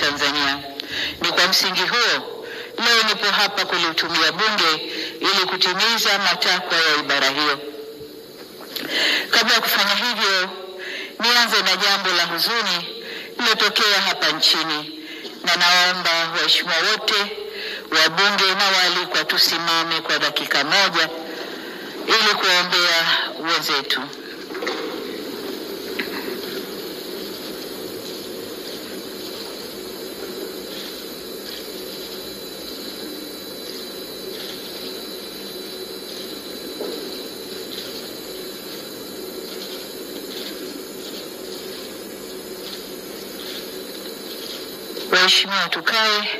Tanzania. Ni kwa msingi huo leo nipo hapa kulitumia bunge ili kutimiza matakwa ya ibara hiyo. Kabla ya kufanya hivyo, nianze na jambo la huzuni lililotokea hapa nchini, na naomba waheshimiwa wote wabunge na waalikwa tusimame kwa dakika moja ili kuombea wenzetu. Waheshimiwa, tukae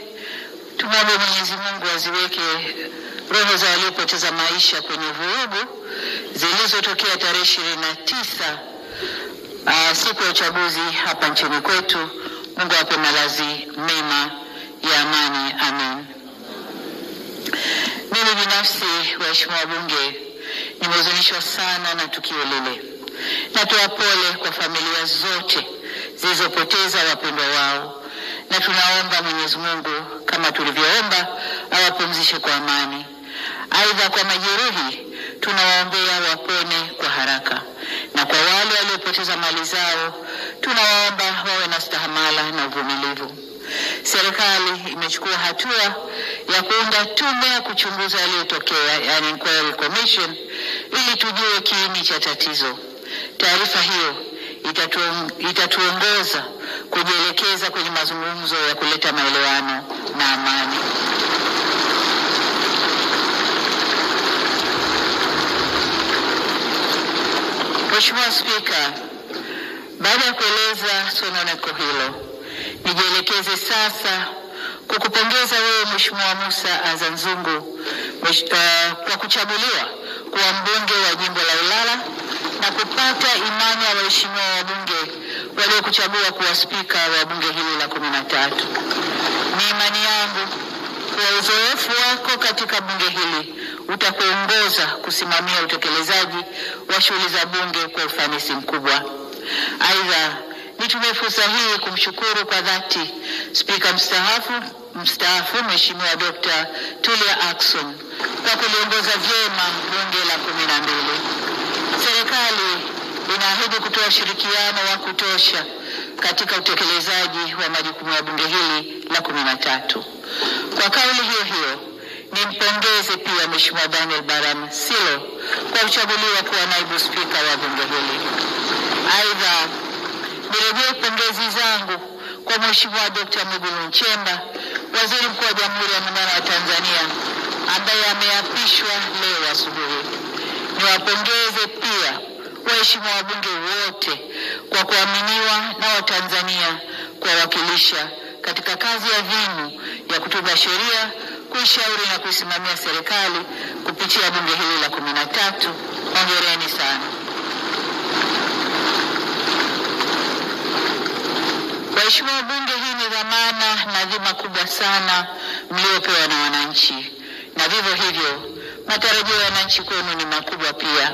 tumwombe Mwenyezi Mungu aziweke roho za waliopoteza maisha kwenye vurugu zilizotokea tarehe 29 siku ya uchaguzi hapa nchini kwetu. Mungu awape malazi mema ya amani. Amen. Mimi binafsi, waheshimiwa wabunge, nimehuzunishwa sana na tukio lile. Natoa pole kwa familia zote zilizopoteza wapendwa wao, na tunaomba Mwenyezi Mungu kama tulivyoomba awapumzishe kwa amani. Aidha, kwa majeruhi tunawaombea wapone kwa haraka, na kwa wale waliopoteza mali zao tunawaomba wawe na stahamala na uvumilivu. Serikali imechukua hatua ya kuunda tume ya kuchunguza yaliyotokea, yani inquiry commission, ili tujue kiini cha tatizo. Taarifa hiyo itatuongoza kujielekeza kwenye mazungumzo ya kuleta maelewano na amani. Mheshimiwa Spika, baada ya kueleza sononeko hilo, nijielekeze sasa kukupongeza wewe Mheshimiwa Musa Azzan Zungu kwa kuchaguliwa kuwa mbunge wa jimbo la Ilala na kupata imani ya waheshimiwa wabunge waliokuchagua kuwa spika wa bunge hili la 13. Ni imani yangu kwa uzoefu wako katika bunge hili utakuongoza kusimamia utekelezaji wa shughuli za bunge kwa ufanisi mkubwa. Aidha, nitumie fursa hii kumshukuru kwa dhati Spika mstaafu Mheshimiwa Dr. Tulia Ackson kwa kuliongoza vyema bunge la 12. Serikali inaahidi kutoa ushirikiano wa kutosha katika utekelezaji wa majukumu ya bunge hili la 13. Kwa kauli hiyo hiyo, nimpongeze pia Mheshimiwa Daniel Baram Silo kwa kuchaguliwa kuwa naibu spika wa bunge hili. Aidha, nirejee pongezi zangu kwa Mheshimiwa Dr. Mwigulu Nchemba, Waziri Mkuu wa Jamhuri ya Muungano wa Tanzania, ambaye ameapishwa leo asubuhi. Niwapongeze pia waheshimiwa wabunge wote kwa kuaminiwa na Watanzania kuwawakilisha katika kazi ya adhimu ya kutunga sheria, kuishauri na kuisimamia serikali kupitia bunge hili la 13. Hongereni sana. Waheshimiwa wabunge, hii ni dhamana na dhima kubwa sana mliopewa na wananchi, na vivyo hivyo matarajio ya wananchi kwenu ni makubwa pia.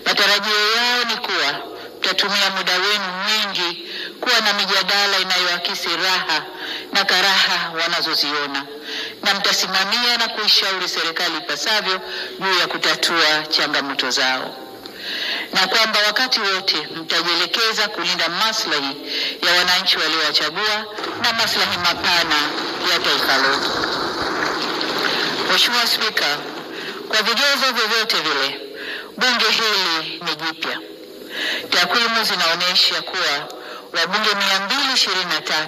Matarajio yao ni kuwa mtatumia muda wenu mwingi kuwa na mijadala inayoakisi raha na karaha wanazoziona, na mtasimamia na kuishauri serikali ipasavyo juu ya kutatua changamoto zao, na kwamba wakati wote mtajielekeza kulinda maslahi ya wananchi waliowachagua na maslahi mapana ya taifa letu. Mheshimiwa Spika, kwa vigezo vyovyote vile, bunge hili ni jipya. Takwimu zinaonyesha kuwa wabunge 223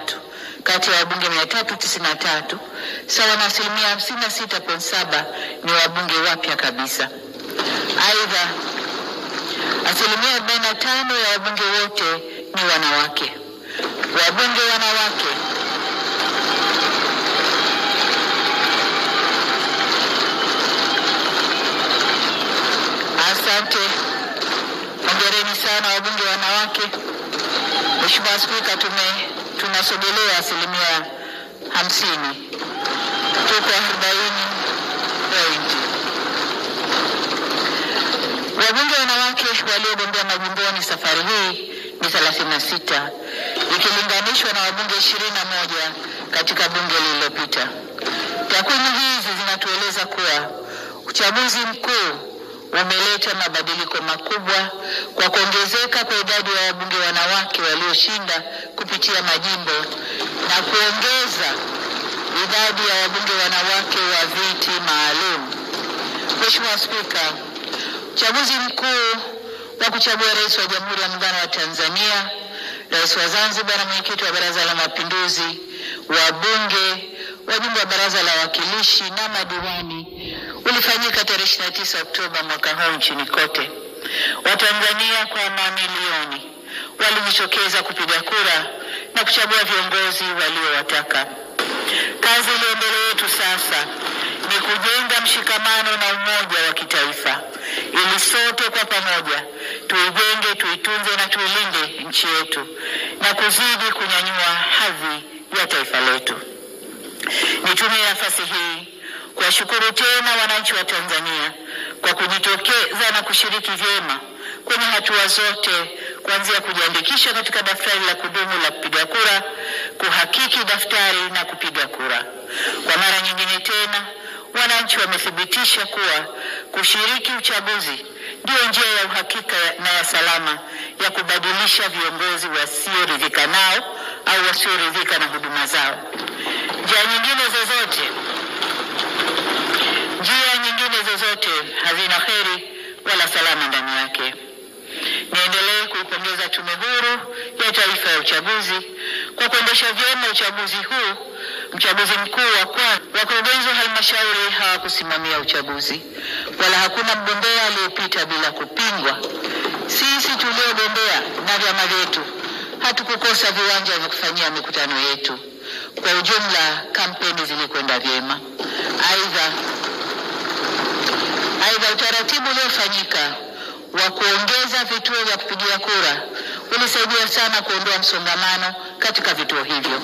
kati ya wabunge 393, sawa na 56.7%, ni wabunge wapya kabisa. Aidha, 45% ya wabunge wote ni wanawake. Wabunge wanawake asante. Hongereni sana wabunge wanawake. Mheshimiwa Spika, tunasogelea 50%. Tuko 40 point. Wabunge wanawake waliogombea majimboni safari hii ni 36, ikilinganishwa na wabunge 21 katika bunge lililopita. Takwimu hizi zinatueleza kuwa uchaguzi mkuu umeleta mabadiliko makubwa kwa kuongezeka kwa idadi ya wabunge wanawake walioshinda kupitia majimbo na kuongeza idadi ya wabunge wanawake wa viti maalum. Mheshimiwa Spika, uchaguzi mkuu wa kuchagua rais wa Jamhuri ya Muungano wa Tanzania, rais wa Zanzibar na mwenyekiti wa Baraza la Mapinduzi, wabunge, wajumbe wa Baraza la Wawakilishi na madiwani ulifanyika tarehe 29 Oktoba mwaka huu nchini kote. Watanzania kwa mamilioni walijitokeza kupiga kura na kuchagua viongozi waliowataka. Kazi iliyo mbele yetu sasa ni kujenga mshikamano na umoja wa kitaifa ili sote kwa pamoja tuijenge, tuitunze na tuilinde nchi yetu na kuzidi kunyanyua hadhi ya taifa letu. Nitumie nafasi hii kuwashukuru tena wananchi wa Tanzania kwa kujitokeza na kushiriki vyema kwenye hatua zote, kuanzia kujiandikisha katika daftari la kudumu la kupiga kura, kuhakiki daftari na kupiga kura. Kwa mara nyingine tena, wananchi wamethibitisha kuwa kushiriki uchaguzi ndio njia ya uhakika na ya salama ya kubadilisha viongozi wasioridhika nao au wasioridhika na huduma zao. Njia nyingine zozote hazina heri wala salama ndani yake. Niendelee kuipongeza Tume Huru ya Taifa ya Uchaguzi kwa kuendesha vyema uchaguzi huu, mchaguzi mkuu wa kwanza. Wakurugenzi wa halmashauri hawakusimamia uchaguzi, wala hakuna mgombea aliyepita bila kupingwa. Sisi tuliogombea na vyama vyetu hatukukosa viwanja vya kufanyia mikutano yetu. Kwa ujumla, kampeni zilikwenda vyema. Aidha, utaratibu uliofanyika wa kuongeza vituo vya kupigia kura ulisaidia sana kuondoa msongamano katika vituo hivyo.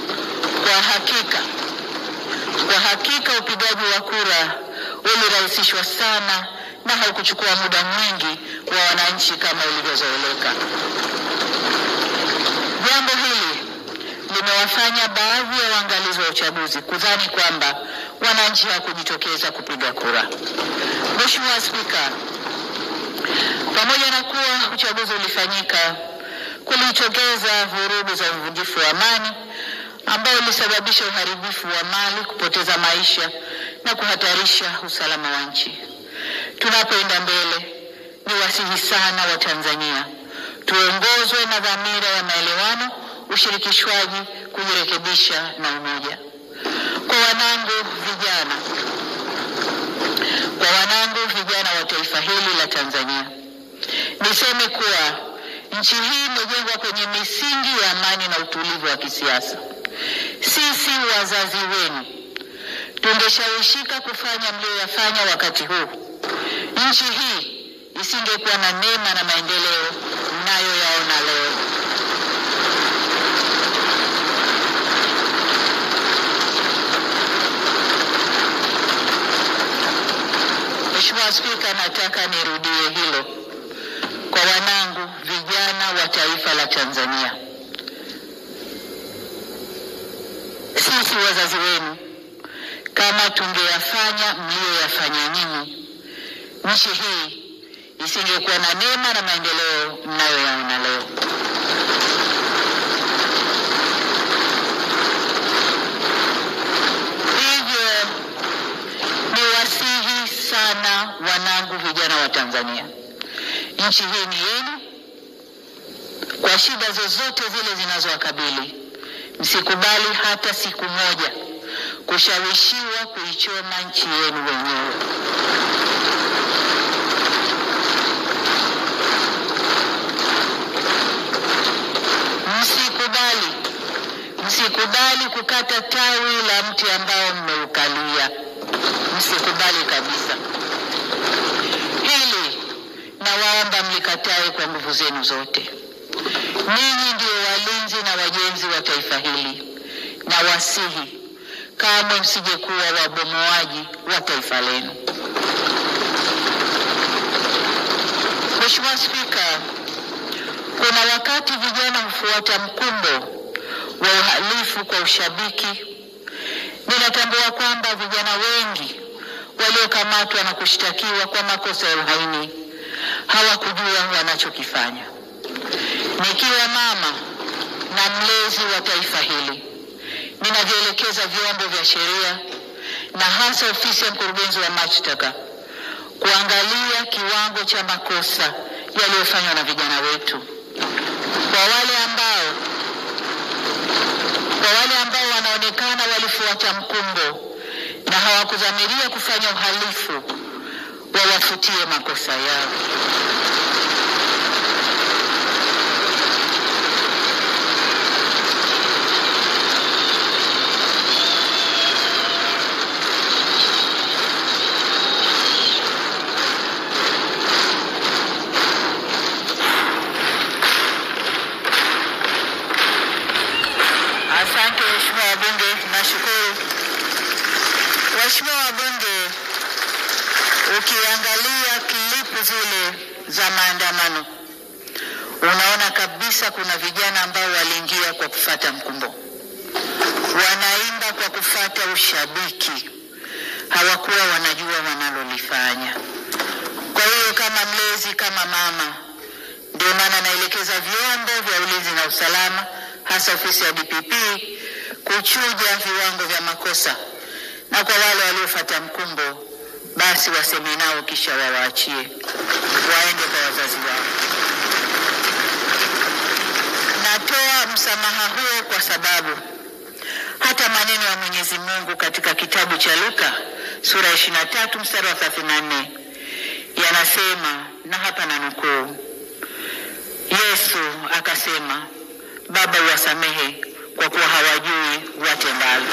Kwa hakika upigaji wa kura ulirahisishwa sana na haukuchukua muda mwingi wa wananchi kama ilivyozoeleka. Jambo hili limewafanya baadhi ya waangalizi wa uchaguzi kudhani kwamba wananchi hawakujitokeza kupiga kura. Mheshimiwa Spika, pamoja na kuwa uchaguzi ulifanyika, kulitokeza vurugu za uvunjifu wa amani ambao ulisababisha uharibifu wa mali, kupoteza maisha na kuhatarisha usalama wa nchi. Tunapoenda mbele, ni wasihi sana wa Tanzania tuongozwe na dhamira ya maelewano, ushirikishwaji, kujirekebisha na umoja. Kwa wanangu vijana wa taifa hili la Tanzania, niseme kuwa nchi hii imejengwa kwenye misingi ya amani na utulivu wa kisiasa. Sisi wazazi wenu tungeshawishika kufanya mlioyafanya wakati huu, nchi hii isingekuwa na neema na maendeleo mnayoyaona leo. Mheshimiwa Spika, nataka nirudie hilo kwa wanangu vijana wa taifa la Tanzania. Sisi wazazi wenu, kama tungeyafanya mlioyafanya nyinyi, nchi hii isingekuwa na neema na maendeleo mnayoyaona leo. Hivyo niwasihi sana wanangu vijana wa Tanzania, nchi hii ni yenu. Kwa shida zozote zile zinazowakabili, msikubali hata siku moja kushawishiwa kuichoma nchi yenu wenyewe. Msikubali kukata tawi la mti ambao mmeukalia. Msikubali kabisa. Hili nawaomba mlikatae kwa nguvu zenu zote. Ninyi ndio walinzi na wajenzi wa taifa hili, na wasihi kamwe msije kuwa wabomoaji wa taifa lenu. Mheshimiwa Spika, kuna wakati vijana hufuata mkumbo wa uhalifu kwa ushabiki. Ninatambua kwamba vijana wengi waliokamatwa na kushtakiwa kwa makosa ya uhaini hawakujua wanachokifanya. Nikiwa mama na mlezi wa taifa hili, ninavielekeza vyombo vya sheria na hasa ofisi ya mkurugenzi wa mashtaka kuangalia kiwango cha makosa yaliyofanywa na vijana wetu. Kwa wale ambao wanaonekana walifuata mkumbo na hawakudhamiria kufanya uhalifu, wawafutie makosa yao. Asante Mheshimiwa wabunge, nashukuru. Mheshimiwa wabunge, ukiangalia klipu zile za maandamano, unaona kabisa kuna vijana ambao waliingia kwa kufuata mkumbo. Wanaimba kwa kufuata ushabiki. Hawakuwa wanajua wanalolifanya. Kwa hiyo kama mlezi, kama mama, ndio maana naelekeza vyombo vya ulinzi na usalama, hasa ofisi ya DPP, kuchuja viwango vya makosa, na kwa wale waliofuata mkumbo basi waseme nao kisha wawaachie waende kwa wazazi wao. Natoa msamaha huo kwa sababu hata maneno ya Mwenyezi Mungu katika kitabu cha Luka sura 23 mstari wa 34 yanasema, na hapa nanukuu, Yesu akasema, Baba uwasamehe kwa kuwa hawajui watendalo.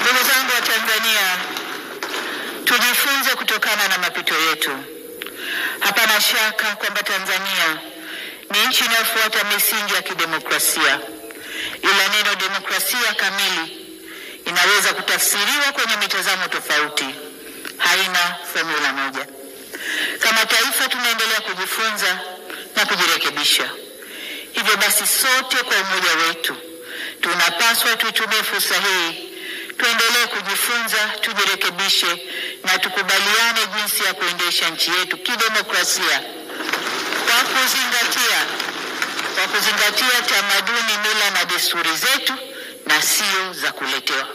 Ndugu zangu wa Tanzania, tujifunze kutokana na mapito yetu. Hapana shaka kwamba Tanzania ni nchi inayofuata misingi ya kidemokrasia. Ila neno demokrasia kamili inaweza kutafsiriwa kwenye mitazamo tofauti. Haina formula moja. Kama taifa tunaendelea kujifunza na kujirekebisha. Hivyo basi sote kwa umoja wetu tunapaswa tuitumie fursa hii, tuendelee kujifunza, tujirekebishe na tukubaliane jinsi ya kuendesha nchi yetu kidemokrasia kwa kuzingatia tamaduni, mila na desturi zetu na sio za kuletewa.